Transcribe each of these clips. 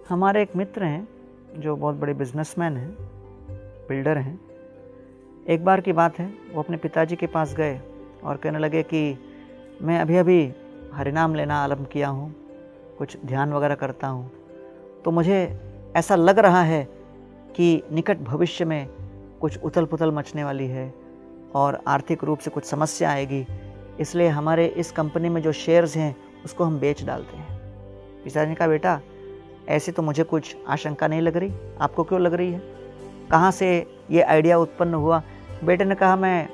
हमारे एक मित्र हैं जो बहुत बड़े बिजनेसमैन हैं, बिल्डर हैं। एक बार की बात है, वो अपने पिताजी के पास गए और कहने लगे कि मैं अभी अभी हरिनाम लेना आरंभ किया हूँ, कुछ ध्यान वगैरह करता हूँ, तो मुझे ऐसा लग रहा है कि निकट भविष्य में कुछ उथल पुथल मचने वाली है और आर्थिक रूप से कुछ समस्या आएगी, इसलिए हमारे इस कंपनी में जो शेयर्स हैं उसको हम बेच डालते हैं। पिताजी ने कहा, बेटा ऐसे तो मुझे कुछ आशंका नहीं लग रही, आपको क्यों लग रही है, कहाँ से ये आइडिया उत्पन्न हुआ? बेटे ने कहा, मैं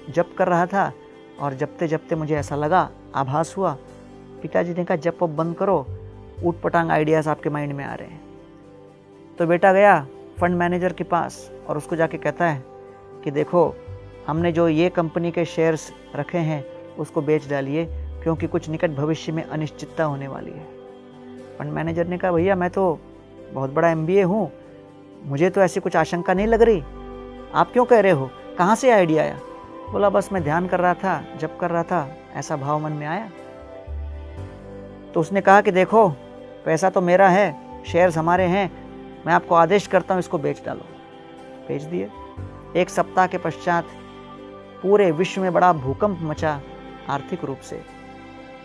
जप कर रहा था और जपते जपते मुझे ऐसा लगा, आभास हुआ। पिताजी ने कहा, जप बंद करो, ऊट पटांग आइडियाज़ आपके माइंड में आ रहे हैं। तो बेटा गया फंड मैनेजर के पास और उसको जाके कहता है कि देखो, हमने जो ये कंपनी के शेयर्स रखे हैं उसको बेच डालिए, क्योंकि कुछ निकट भविष्य में अनिश्चितता होने वाली है। फंड मैनेजर ने कहा, भैया मैं तो बहुत बड़ा MBA हूँ, मुझे तो ऐसी कुछ आशंका नहीं लग रही, आप क्यों कह रहे हो, कहाँ से आइडिया आया? बोला, बस मैं ध्यान कर रहा था, जप कर रहा था, ऐसा भाव मन में आया। तो उसने कहा कि देखो, पैसा तो मेरा है, शेयर्स हमारे हैं, मैं आपको आदेश करता हूँ इसको बेच डालो। बेच दिए। एक सप्ताह के पश्चात पूरे विश्व में बड़ा भूकंप मचा आर्थिक रूप से।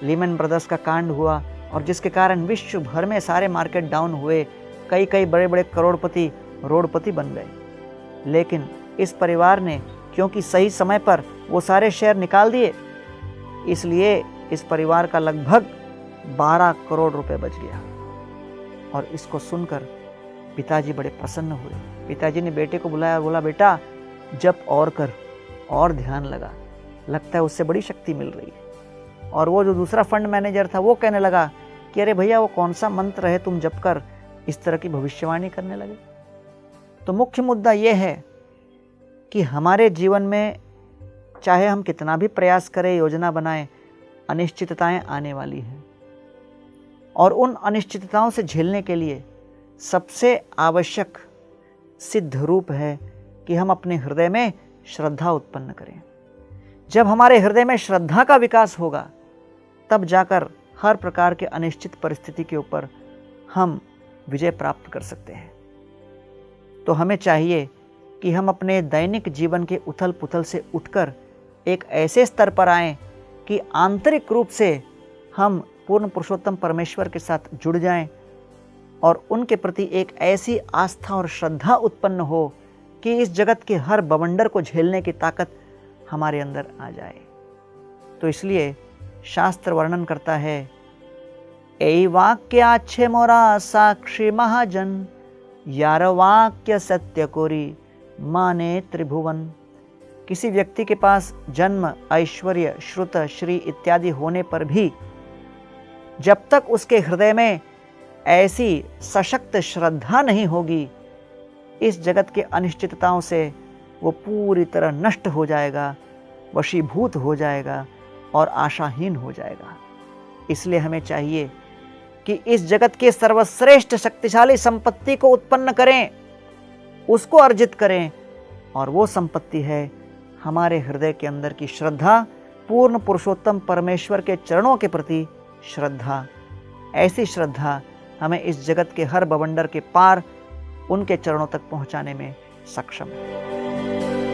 लीमन ब्रदर्स का कांड हुआ और जिसके कारण विश्व भर में सारे मार्केट डाउन हुए, कई बड़े बड़े करोड़पति रोडपति बन गए। लेकिन इस परिवार ने क्योंकि सही समय पर वो सारे शेयर निकाल दिए, इसलिए इस परिवार का लगभग 12 करोड़ रुपए बच गया। और इसको सुनकर पिताजी बड़े प्रसन्न हुए। पिताजी ने बेटे को बुलाया और बोला, बेटा जप और कर, और ध्यान लगा, लगता है उससे बड़ी शक्ति मिल रही है। और वो जो दूसरा फंड मैनेजर था वो कहने लगा कि अरे भैया, वो कौन सा मंत्र है तुम जप कर इस तरह की भविष्यवाणी करने लगे? तो मुख्य मुद्दा ये है कि हमारे जीवन में चाहे हम कितना भी प्रयास करें, योजना बनाएं, अनिश्चितताएं आने वाली हैं। और उन अनिश्चितताओं से झेलने के लिए सबसे आवश्यक सिद्ध रूप है कि हम अपने हृदय में श्रद्धा उत्पन्न करें। जब हमारे हृदय में श्रद्धा का विकास होगा, तब जाकर हर प्रकार के अनिश्चित परिस्थिति के ऊपर हम विजय प्राप्त कर सकते हैं। तो हमें चाहिए कि हम अपने दैनिक जीवन के उथल पुथल से उठकर एक ऐसे स्तर पर आएं कि आंतरिक रूप से हम पूर्ण पुरुषोत्तम परमेश्वर के साथ जुड़ जाएं और उनके प्रति एक ऐसी आस्था और श्रद्धा उत्पन्न हो कि इस जगत के हर बवंडर को झेलने की ताकत हमारे अंदर आ जाए। तो इसलिए शास्त्र वर्णन करता है, ए वाक्य अच्छे मोरा साक्षी महाजन, यार वाक्य सत्य कोरी माने त्रिभुवन। किसी व्यक्ति के पास जन्म, ऐश्वर्य, श्रुत, श्री इत्यादि होने पर भी जब तक उसके हृदय में ऐसी सशक्त श्रद्धा नहीं होगी, इस जगत के अनिश्चितताओं से वो पूरी तरह नष्ट हो जाएगा, वशीभूत हो जाएगा और आशाहीन हो जाएगा। इसलिए हमें चाहिए कि इस जगत के सर्वश्रेष्ठ शक्तिशाली संपत्ति को उत्पन्न करें, उसको अर्जित करें, और वो संपत्ति है हमारे हृदय के अंदर की श्रद्धा, पूर्ण पुरुषोत्तम परमेश्वर के चरणों के प्रति श्रद्धा। ऐसी श्रद्धा हमें इस जगत के हर बवंडर के पार उनके चरणों तक पहुंचाने में सक्षम है।